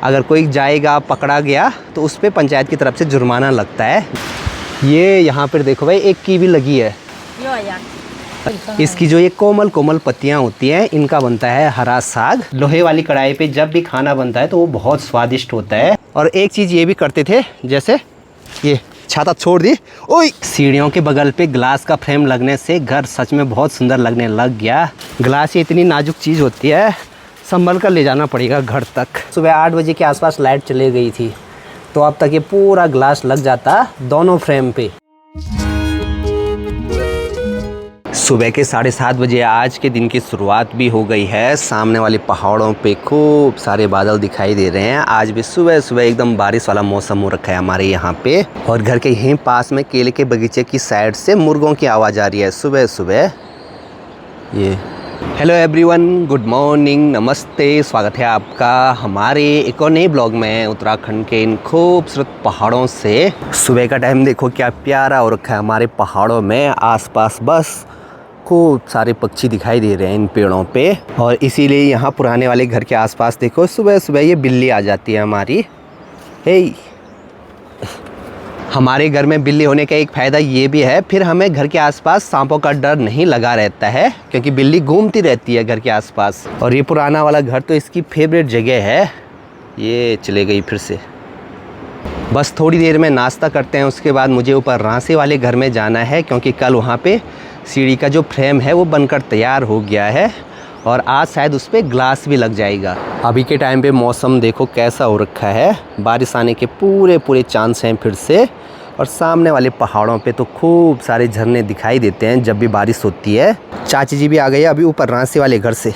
अगर कोई जाएगा पकड़ा गया तो उस पर पंचायत की तरफ से जुर्माना लगता है। ये यहाँ पर देखो भाई एक कीवी लगी है। इसकी जो ये कोमल कोमल पत्तियाँ होती हैं इनका बनता है हरा साग। लोहे वाली कढ़ाई पे जब भी खाना बनता है तो वो बहुत स्वादिष्ट होता है। और एक चीज़ ये भी करते थे, जैसे ये छाता छोड़ दी, ओए सीढ़ियों के बगल पे ग्लास का फ्रेम लगने से घर सच में बहुत सुंदर लगने लग गया। ग्लास ये इतनी नाजुक चीज़ होती है, संभल कर ले जाना पड़ेगा घर तक। सुबह 8 बजे के आसपास लाइट चली गई थी तो अब तक ये पूरा ग्लास लग जाता दोनों फ्रेम पे। सुबह के 7:30 बजे आज के दिन की शुरुआत भी हो गई है। सामने वाले पहाड़ों पे खूब सारे बादल दिखाई दे रहे हैं। आज भी सुबह सुबह एकदम बारिश वाला मौसम हो रखा है हमारे यहाँ पे। और घर के यहीं पास में केले के बगीचे की साइड से मुर्गों की आवाज़ आ रही है सुबह सुबह। ये हेलो एवरीवन, गुड मॉर्निंग, नमस्ते, स्वागत है आपका हमारे एक और नए ब्लॉग में उत्तराखंड के इन खूबसूरत पहाड़ों से। सुबह का टाइम देखो क्या प्यारा हो रखा है हमारे पहाड़ों में। आसपास बस खूब सारे पक्षी दिखाई दे रहे हैं इन पेड़ों पे। और इसीलिए यहाँ पुराने वाले घर के आसपास देखो सुबह सुबह ये बिल्ली आ जाती है हमारी। हे हमारे घर में बिल्ली होने का एक फ़ायदा ये भी है, फिर हमें घर के आसपास सांपों का डर नहीं लगा रहता है क्योंकि बिल्ली घूमती रहती है घर के आसपास। और ये पुराना वाला घर तो इसकी फेवरेट जगह है। ये चले गई फिर से। बस थोड़ी देर में नाश्ता करते हैं, उसके बाद मुझे ऊपर रांसी वाले घर में जाना है क्योंकि कल वहाँ पे सीढ़ी का जो फ्रेम है वो बनकर तैयार हो गया है और आज शायद उस पर ग्लास भी लग जाएगा। अभी के टाइम पे मौसम देखो कैसा हो रखा है, बारिश आने के पूरे चांस हैं फिर से। और सामने वाले पहाड़ों पे तो खूब सारे झरने दिखाई देते हैं जब भी बारिश होती है। चाची जी भी आ गई है अभी ऊपर रांसी वाले घर से।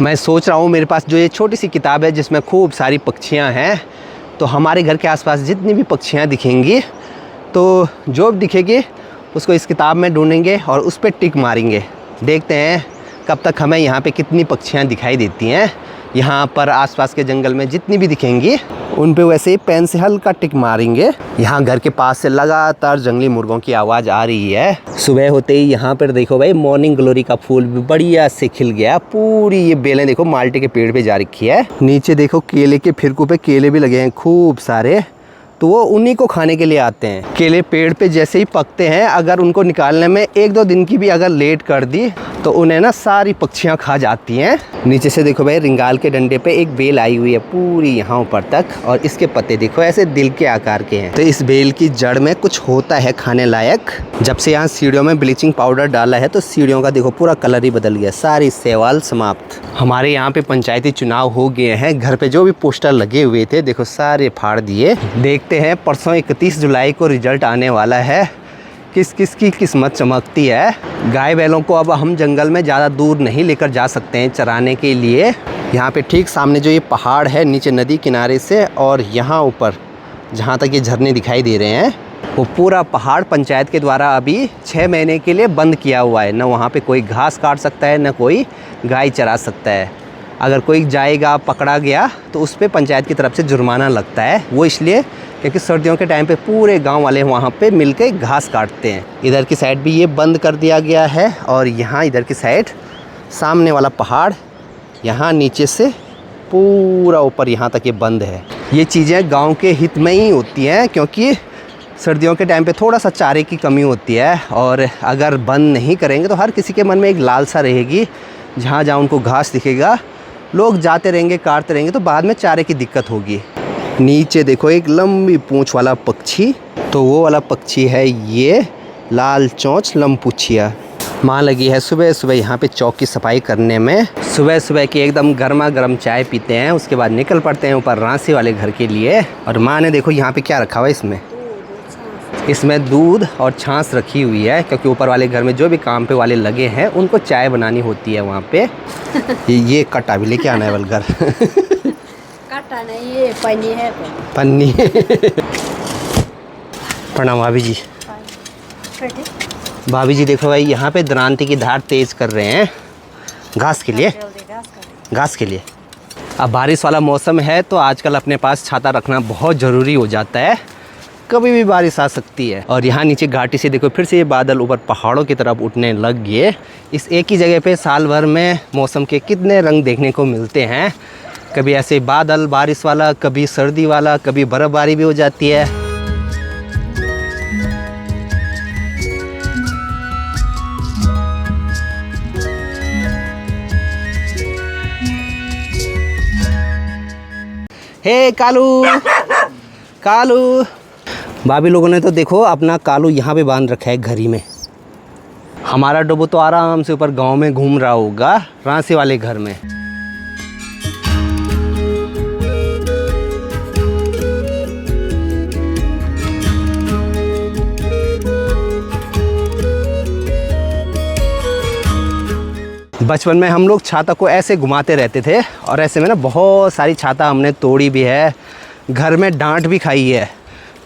मैं सोच रहा हूँ मेरे पास जो ये छोटी सी किताब है जिसमें खूब सारी पक्षियाँ हैं, तो हमारे घर के आसपास जितनी भी पक्षियाँ दिखेंगी तो जो भी दिखेगी उसको इस किताब में ढूंढेंगे और उस पर टिक मारेंगे। देखते हैं कब तक हमें यहाँ पे कितनी पक्षियाँ दिखाई देती हैं। यहाँ पर आसपास के जंगल में जितनी भी दिखेंगी उन पे वैसे ही पेन से हल्का टिक मारेंगे। यहाँ घर के पास से लगातार जंगली मुर्गों की आवाज़ आ रही है। सुबह होते ही यहाँ पर देखो भाई मॉर्निंग ग्लोरी का फूल भी बढ़िया से खिल गया। पूरी ये बेलें देखो माल्टे के पेड़ पे जा रखी है। नीचे देखो केले के फिरकू पे केले भी लगे हैं खूब सारे, तो वो उन्हीं को खाने के लिए आते हैं। केले पेड़ पे जैसे ही पकते हैं, अगर उनको निकालने में 1-2 दिन की भी अगर लेट कर दी तो उन्हें ना सारी पक्षियाँ खा जाती हैं। नीचे से देखो भाई रिंगाल के डंडे पे एक बेल आई हुई है पूरी यहाँ ऊपर तक, और इसके पत्ते देखो ऐसे दिल के आकार के हैं। तो इस बेल की जड़ में कुछ होता है खाने लायक। जब से यहाँ सीढ़ियों में ब्लीचिंग पाउडर डाला है तो सीढ़ियों का देखो पूरा कलर ही बदल गया, सारी सेवाल समाप्त। हमारे यहाँ पे पंचायती चुनाव हो गए हैं। घर पे जो भी पोस्टर लगे हुए थे देखो सारे फाड़ दिए। देखते हैं परसों 31 जुलाई को रिजल्ट आने वाला है, किस किस की किस्मत चमकती है। गाय बैलों को अब हम जंगल में ज़्यादा दूर नहीं लेकर जा सकते हैं चराने के लिए। यहाँ पे ठीक सामने जो ये पहाड़ है नीचे नदी किनारे से, और यहाँ ऊपर जहाँ तक ये झरने दिखाई दे रहे हैं वो पूरा पहाड़ पंचायत के द्वारा अभी 6 महीने के लिए बंद किया हुआ है। न वहाँ पे कोई घास काट सकता है न कोई गाय चरा सकता है। अगर कोई जाएगा पकड़ा गया तो उस पर पंचायत की तरफ से जुर्माना लगता है। वो इसलिए क्योंकि सर्दियों के टाइम पे पूरे गांव वाले वहाँ पे मिलके घास काटते हैं। इधर की साइड भी ये बंद कर दिया गया है, और यहाँ इधर की साइड सामने वाला पहाड़ यहाँ नीचे से पूरा ऊपर यहाँ तक ये बंद है। ये चीज़ें गांव के हित में ही होती हैं क्योंकि सर्दियों के टाइम पे थोड़ा सा चारे की कमी होती है, और अगर बंद नहीं करेंगे तो हर किसी के मन में एक लालसा रहेगी। जहाँ जहाँ उनको घास दिखेगा लोग जाते रहेंगे काटते रहेंगे, तो बाद में चारे की दिक्कत होगी। नीचे देखो एक लंबी पूंछ वाला पक्षी, तो वो वाला पक्षी है ये लाल चोंच लंपुछिया। माँ लगी है सुबह सुबह यहाँ पे चौक की सफाई करने में। सुबह सुबह की एकदम गर्मा गर्म चाय पीते हैं, उसके बाद निकल पड़ते हैं ऊपर रांसी वाले घर के लिए। और माँ ने देखो यहाँ पे क्या रखा हुआ है, इसमें दूध और छाछ रखी हुई है क्योंकि ऊपर वाले घर में जो भी काम पे वाले लगे हैं उनको चाय बनानी होती है वहाँ पे। ये कट्टा भी लेके आना है बलकर। कट्टा नहीं, ये पन्नी है। पन्नी। प्रणाम भाभी जी। भाभी जी देखो भाई यहाँ पे दरांती की धार तेज कर रहे हैं घास के लिए। घास के लिए अब बारिश वाला मौसम है तो आजकल अपने पास छाता रखना बहुत ज़रूरी हो जाता है। कभी भी बारिश आ सकती है। और यहाँ नीचे घाटी से देखो फिर से ये बादल ऊपर पहाड़ों की तरफ उठने लग गए। इस एक ही जगह पे साल भर में मौसम के कितने रंग देखने को मिलते हैं। कभी ऐसे बादल बारिश वाला, कभी सर्दी वाला, कभी बर्फ़बारी भी हो जाती है। हे कालू, कालू। भाभी लोगों ने तो देखो अपना कालू यहाँ पे बांध रखा है घरी में। हमारा डब्बू तो आराम से ऊपर गांव में घूम रहा होगा रांसी वाले घर में। बचपन में हम लोग छाता को ऐसे घुमाते रहते थे और ऐसे में ना बहुत सारी छाता हमने तोड़ी भी है, घर में डांट भी खाई है,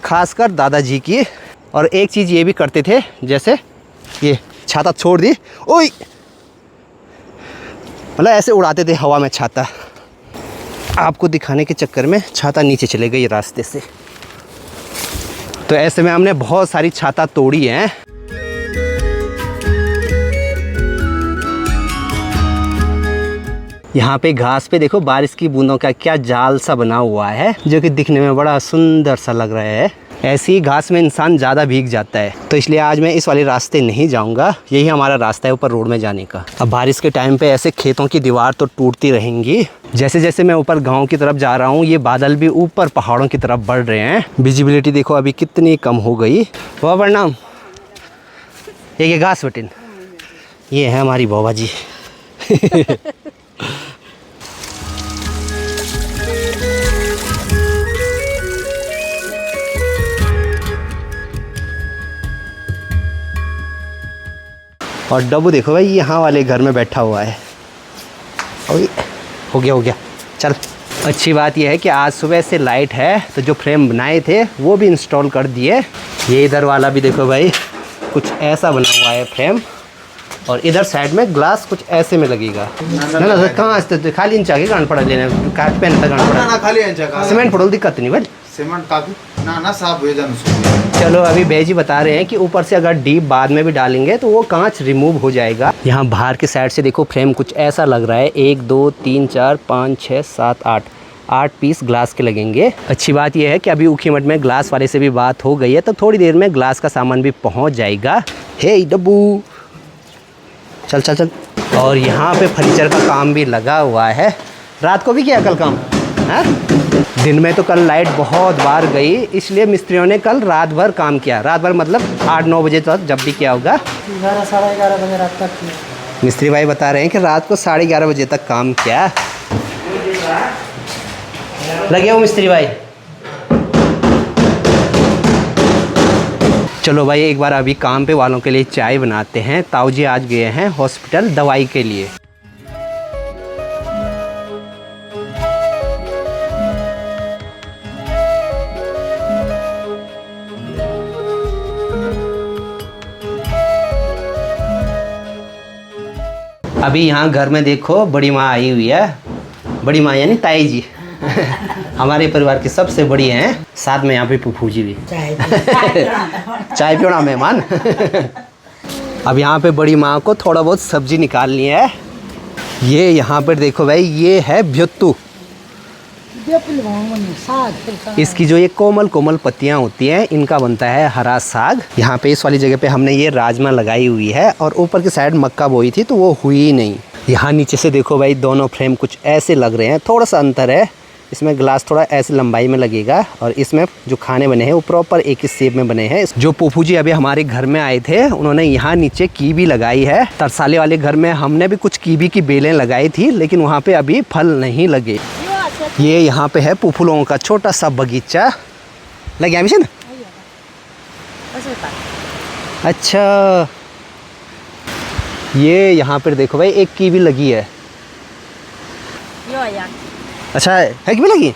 खासकर दादाजी की। और एक चीज़ ये भी करते थे, जैसे ये छाता छोड़ दी, ओए, मतलब ऐसे उड़ाते थे हवा में छाता। आपको दिखाने के चक्कर में छाता नीचे चले गई रास्ते से। तो ऐसे में हमने बहुत सारी छाता तोड़ी हैं। यहाँ पे घास पे देखो बारिश की बूंदों का क्या जाल सा बना हुआ है, जो कि दिखने में बड़ा सुंदर सा लग रहा है। ऐसी घास में इंसान ज़्यादा भीग जाता है, तो इसलिए आज मैं इस वाले रास्ते नहीं जाऊँगा। यही हमारा रास्ता है ऊपर रोड में जाने का। अब बारिश के टाइम पे ऐसे खेतों की दीवार तो टूटती रहेंगी। जैसे जैसे मैं ऊपर गाँव की तरफ जा रहा हूँ, ये बादल भी ऊपर पहाड़ों की तरफ बढ़ रहे हैं। विजिबिलिटी देखो अभी कितनी कम हो गई। बाबा प्रणाम। ये घास बटिन, ये है हमारी बाबा जी। और डब्बू देखो भाई यहाँ वाले घर में बैठा हुआ है। हो गया चल। अच्छी बात यह है कि आज सुबह से लाइट है, तो जो फ्रेम बनाए थे वो भी इंस्टॉल कर दिए। ये इधर वाला भी देखो भाई कुछ ऐसा बना हुआ है फ्रेम, और इधर साइड में ग्लास कुछ ऐसे में लगेगा ना। कहाँ तो खाली इंचा के गांड पड़ा लेना काट पेन तक गांड पड़ा खाली इंचा सीमेंट पड़ो, दिक्कत नहीं भाई, सीमेंट काफी ना साफ हो जाना। चलो अभी बेजी बता रहे हैं कि ऊपर से अगर डीप बाद में भी डालेंगे तो वो कांच रिमूव हो जाएगा। यहाँ बाहर की साइड से देखो फ्रेम कुछ ऐसा लग रहा है। 1 2 3 4 5 6 7 8 पीस ग्लास के लगेंगे। अच्छी बात यह है कि अभी ऊखीमठ में ग्लास वाले से भी बात हो गई है, तो थोड़ी देर में ग्लास का सामान भी पहुँच जाएगा। हे डब्बू चल चल चल। और यहाँ पे फर्नीचर का काम भी लगा हुआ है। रात को भी किया कल काम है? दिन में तो कल लाइट बहुत बार गई, इसलिए मिस्त्रियों ने कल रात भर काम किया। रात भर मतलब 8-9 बजे तक जब भी किया होगा। 11 साढ़े 11 बजे रात तक किया। मिस्त्री भाई बता रहे हैं कि रात को 11:30 बजे तक काम किया। लगे हो मिस्त्री भाई? चलो भाई एक बार अभी काम पे वालों के लिए चाय बनाते हैं। ताऊ जी आज गए हैं हॉस्पिटल दवाई के लिए। अभी यहाँ घर में देखो बड़ी माँ आई हुई है। बड़ी माँ यानी ताई जी हमारे परिवार की सबसे बड़ी हैं। साथ में यहाँ पे फूफू जी भी चाय पियोना मेहमान। अब यहाँ पे बड़ी माँ को थोड़ा बहुत सब्जी निकालनी है। ये यहाँ पर देखो भाई, ये है भ्यत्तू। इसकी जो ये कोमल कोमल पत्तियाँ होती हैं, इनका बनता है हरा साग। यहाँ पे इस वाली जगह पे हमने ये राजमा लगाई हुई है, और ऊपर की साइड मक्का बोई थी तो वो हुई ही नहीं। यहाँ नीचे से देखो भाई दोनों फ्रेम कुछ ऐसे लग रहे हैं, थोड़ा सा अंतर है। इसमें ग्लास थोड़ा ऐसे लंबाई में लगेगा, और इसमें जो खाने बने हैं वो प्रॉपर एक ही शेप में बने हैं। जो फूफू जी अभी हमारे घर में आए थे, उन्होंने यहाँ नीचे कीवी लगाई है। तरसाले वाले घर में हमने भी कुछ कीवी की बेलें लगाई थी, लेकिन वहाँ पे अभी फल नहीं लगे। ये यहाँ पे है फूफू लोगों का छोटा सा बगीचा। लग गया मिशन? अच्छा, ये यहाँ पर देखो भाई एक कीवी लगी है। अच्छा है कीवी लगी?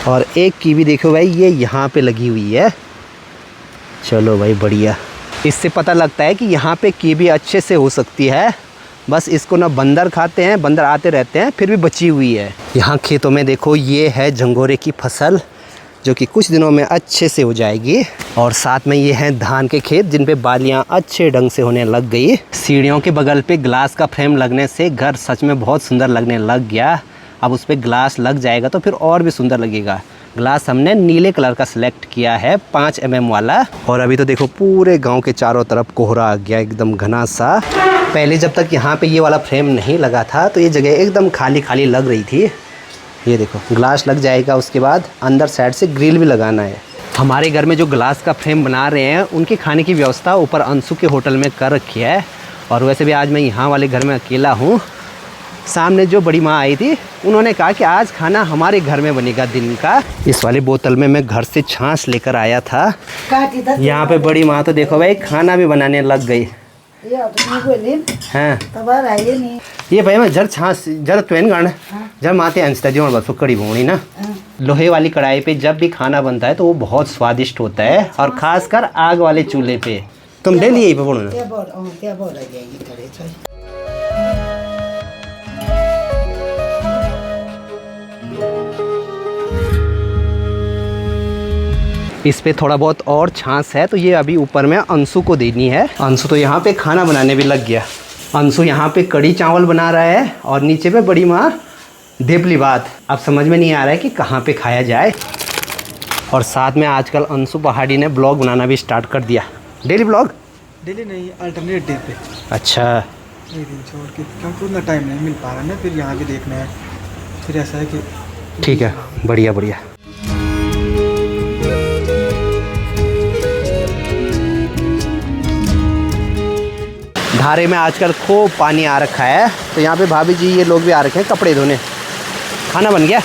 और एक कीवी देखो भाई ये यहाँ पे लगी हुई है। चलो भाई बढ़िया। इससे पता लगता है कि यहाँ पे कीवी अच्छे से हो सकती है। बस इसको ना बंदर खाते हैं, बंदर आते रहते हैं, फिर भी बची हुई है। यहाँ खेतों में देखो ये है झंगोरे की फसल। जो कि कुछ दिनों में अच्छे से हो जाएगी। और साथ में ये हैं धान के खेत जिन पे बालियाँ अच्छे ढंग से होने लग गई। सीढ़ियों के बगल पे ग्लास का फ्रेम लगने से घर सच में बहुत सुंदर लगने लग गया। अब उस पर ग्लास लग जाएगा तो फिर और भी सुंदर लगेगा। ग्लास हमने नीले कलर का सिलेक्ट किया है 5 mm वाला। और अभी तो देखो पूरे गांव के चारों तरफ कोहरा आ गया एकदम घना सा। पहले जब तक यहाँ पे ये वाला फ्रेम नहीं लगा था तो ये जगह एकदम खाली खाली लग रही थी। ये देखो ग्लास लग जाएगा, उसके बाद अंदर साइड से ग्रिल भी लगाना है। हमारे घर में जो ग्लास का फ्रेम बना रहे हैं उनके खाने की व्यवस्था ऊपर अंशु के होटल में कर रखी है। और वैसे भी आज मैं यहाँ वाले घर में अकेला हूँ। सामने जो बड़ी माँ आई थी उन्होंने कहा कि आज खाना हमारे घर में बनेगा दिन का। इस वाली बोतल में मैं घर से छाछ लेकर आया था। यहाँ पे बड़ी माँ तो देखो भाई खाना भी बनाने लग गई। हाँ ये भाई मैं जर छाछ जर ट्वेन गाना जब माते अंशता जी बस कड़ी भूणी ना। लोहे वाली कढ़ाई पे जब भी खाना बनता है तो वो बहुत स्वादिष्ट होता है, और खासकर आग वाले चूल्हे पे। तुम डेली यही पे बोलो ना। इस पे थोड़ा बहुत और छाछ है तो ये अभी ऊपर में अंशु को देनी है। अंशु तो यहाँ पे खाना बनाने भी लग गया। अंशु यहाँ पे कड़ी चावल बना रहा है और नीचे पे बड़ी माँ देपली भात। अब समझ में नहीं आ रहा है कि कहाँ पे खाया जाए। और साथ में आजकल अंशु पहाड़ी ने ब्लॉग बनाना भी स्टार्ट कर दिया। Daily blog? डेली नहीं, अल्टरनेट डे पे। अच्छा, एक दिन छोड़ के, क्योंकि उतना टाइम नहीं मिल पा रहा ना, फिर यहाँ भी देखना है। फिर ऐसा है कि ठीक है, बढ़िया बढ़िया। धारे में आजकल खूब पानी आ रखा है तो यहाँ पे भाभी जी ये लोग भी आ रखे हैं कपड़े धोने। खाना बन गया।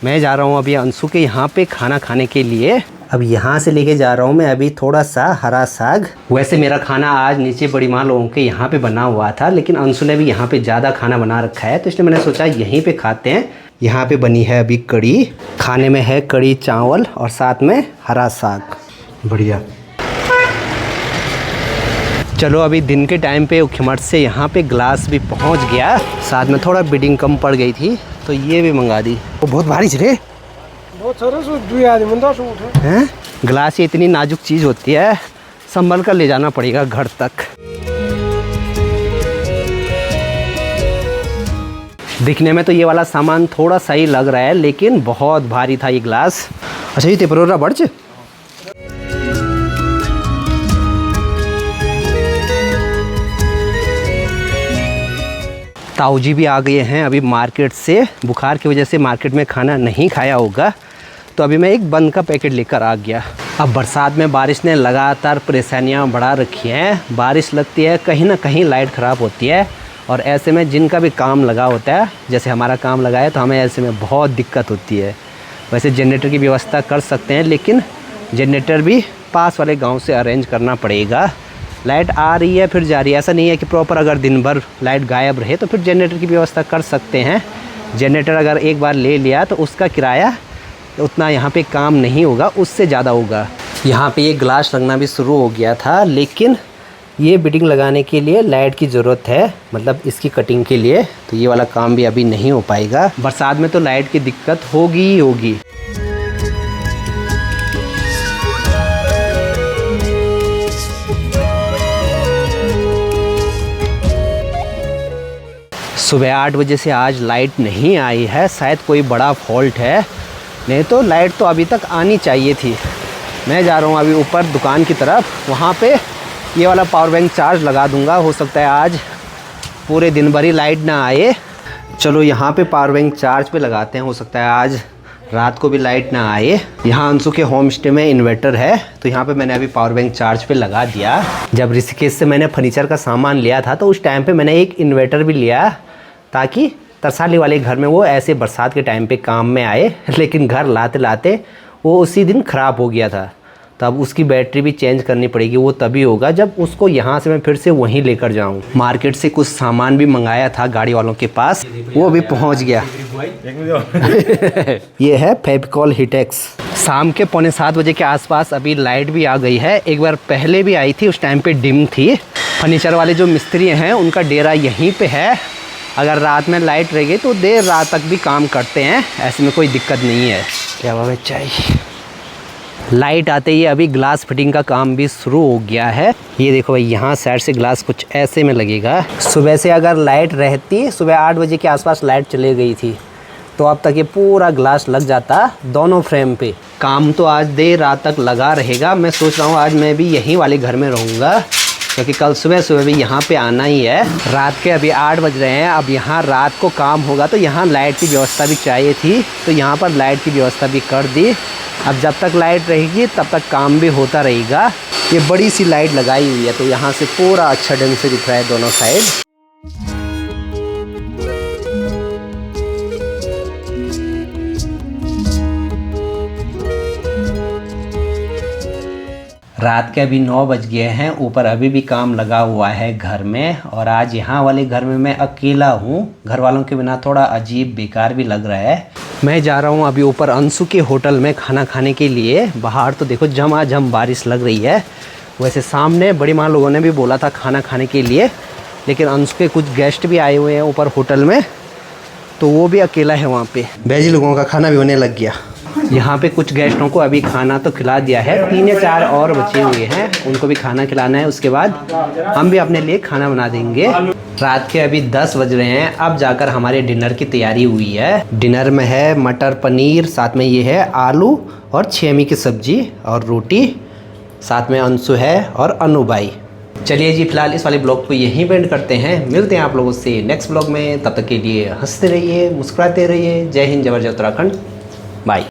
मैं जा रहा हूँ अभी अंशु के यहाँ पे खाना खाने के लिए। अब यहाँ से लेके जा रहा हूँ मैं अभी थोड़ा सा हरा साग। वैसे मेरा खाना आज नीचे बड़ी माँ लोगों के यहाँ पे बना हुआ था, लेकिन अंशु ने भी यहाँ पे ज़्यादा खाना बना रखा है तो इसलिए मैंने सोचा यहीं पे खाते हैं। यहाँ पे बनी है अभी कड़ी। खाने में है कड़ी चावल और साथ में हरा साग। बढ़िया। चलो अभी दिन के टाइम पे उखिमठ से यहाँ पे ग्लास भी पहुँच गया। साथ में थोड़ा बिडिंग कम पड़ गई थी तो ये भी मंगा दी। वो बहुत भारी चले, बहुत सारे हैं। ग्लास ये इतनी नाजुक चीज़ होती है, संभल कर ले जाना पड़ेगा घर तक। दिखने में तो ये वाला सामान थोड़ा सही लग रहा है लेकिन बहुत भारी था ये ग्लास। अच्छा ये तेपरोरा बढ़। ताऊ जी भी आ गए हैं अभी मार्केट से। बुखार की वजह से मार्केट में खाना नहीं खाया होगा तो अभी मैं एक बंद का पैकेट लेकर आ गया। अब बरसात में बारिश ने लगातार परेशानियां बढ़ा रखी हैं। बारिश लगती है कहीं ना कहीं लाइट ख़राब होती है, और ऐसे में जिनका भी काम लगा होता है, जैसे हमारा काम लगा है, तो हमें ऐसे में बहुत दिक्कत होती है। वैसे जनरेटर की व्यवस्था कर सकते हैं लेकिन जनरेटर भी पास वाले गाँव से अरेंज करना पड़ेगा। लाइट आ रही है फिर जा रही है, ऐसा नहीं है कि प्रॉपर अगर दिन भर लाइट गायब रहे तो फिर जनरेटर की व्यवस्था कर सकते हैं। जनरेटर अगर एक बार ले लिया तो उसका किराया उतना यहाँ पे काम नहीं होगा, उससे ज़्यादा होगा। यहाँ पे ये ग्लास लगना भी शुरू हो गया था लेकिन ये बिडिंग लगाने के लिए लाइट की ज़रूरत है, मतलब इसकी कटिंग के लिए, तो ये वाला काम भी अभी नहीं हो पाएगा। बरसात में तो लाइट की दिक्कत होगी ही होगी। सुबह 8 बजे से आज लाइट नहीं आई है, शायद कोई बड़ा फॉल्ट है, नहीं तो लाइट तो अभी तक आनी चाहिए थी। मैं जा रहा हूँ अभी ऊपर दुकान की तरफ, वहाँ पे ये वाला पावर बैंक चार्ज लगा दूँगा। हो सकता है आज पूरे दिन भर ही लाइट ना आए। चलो यहाँ पे पावर बैंक चार्ज पे लगाते हैं, हो सकता है आज रात को भी लाइट ना आए। यहाँ अंशु के होम स्टे में इन्वर्टर है तो यहाँ पे मैंने अभी पावर बैंक चार्ज पे लगा दिया। जब ऋषिकेश से मैंने फर्नीचर का सामान लिया था तो उस टाइम पे मैंने एक इन्वर्टर भी लिया ताकि तरसाली वाले घर में वो ऐसे बरसात के टाइम पे काम में आए, लेकिन घर लाते लाते वो उसी दिन ख़राब हो गया था। तब उसकी बैटरी भी चेंज करनी पड़ेगी, वो तभी होगा जब उसको यहाँ से मैं फिर से वहीं लेकर जाऊँ। मार्केट से कुछ सामान भी मंगाया था गाड़ी वालों के पास, वो भी पहुँच गया। ये है फेविकॉल हिटेक्स। शाम के 6:45 बजे के आसपास अभी लाइट भी आ गई है। एक बार पहले भी आई थी, उस टाइम पे डिम थी। फर्नीचर वाले जो मिस्त्री हैं उनका डेरा यहीं पे है। अगर रात में लाइट रहेगी तो देर रात तक भी काम करते हैं, ऐसे में कोई दिक्कत नहीं है। क्या बाबा चाय लाइट आते ही अभी ग्लास फिटिंग का काम भी शुरू हो गया है। ये देखो भाई, यहाँ साइड से ग्लास कुछ ऐसे में लगेगा। सुबह से अगर लाइट रहती, सुबह 8 बजे के आसपास लाइट चली गई थी, तो अब तक ये पूरा ग्लास लग जाता दोनों फ्रेम पे। काम तो आज देर रात तक लगा रहेगा। मैं सोच रहा हूँ आज मैं भी यहीं वाले घर में रहूँगा, क्योंकि कल सुबह सुबह भी यहाँ पे आना ही है। रात के अभी 8 बज रहे हैं। अब यहाँ रात को काम होगा तो यहाँ लाइट की व्यवस्था भी चाहिए थी, तो यहाँ पर लाइट की व्यवस्था भी कर दी। अब जब तक लाइट रहेगी तब तक काम भी होता रहेगा। ये बड़ी सी लाइट लगाई हुई है, तो यहाँ से पूरा अच्छा ढंग से दिख रहा है दोनों साइड। रात के अभी 9 बज गए हैं। ऊपर अभी भी काम लगा हुआ है घर में, और आज यहाँ वाले घर में मैं अकेला हूँ। घर वालों के बिना थोड़ा अजीब बेकार भी लग रहा है। मैं जा रहा हूँ अभी ऊपर अंशु के होटल में खाना खाने के लिए। बाहर तो देखो झमाझम बारिश लग रही है। वैसे सामने बड़ी माँ लोगों ने भी बोला था खाना खाने के लिए, लेकिन अंशु के कुछ गेस्ट भी आए हुए हैं ऊपर होटल में, तो वो भी अकेला है वहाँ पे। बैजी लोगों का खाना भी होने लग गया। यहाँ पे कुछ गेस्टों को अभी खाना तो खिला दिया है, 3 या 4 और बचे हुए हैं, उनको भी खाना खिलाना है। उसके बाद हम भी अपने लिए खाना बना देंगे। रात के अभी 10 बज रहे हैं। अब जाकर हमारे डिनर की तैयारी हुई है। डिनर में है मटर पनीर, साथ में ये है आलू और छेमी की सब्जी और रोटी, साथ में अंशु है और अनु भाई। चलिए जी, फिलहाल इस वाले ब्लॉग को यहीं पे एंड करते हैं। मिलते हैं आप लोगों से नेक्स्ट ब्लॉग में। तब तक के लिए हंसते रहिए, मुस्कुराते रहिए। जय हिंद, जय भारत, जय उत्तराखंड। बाय।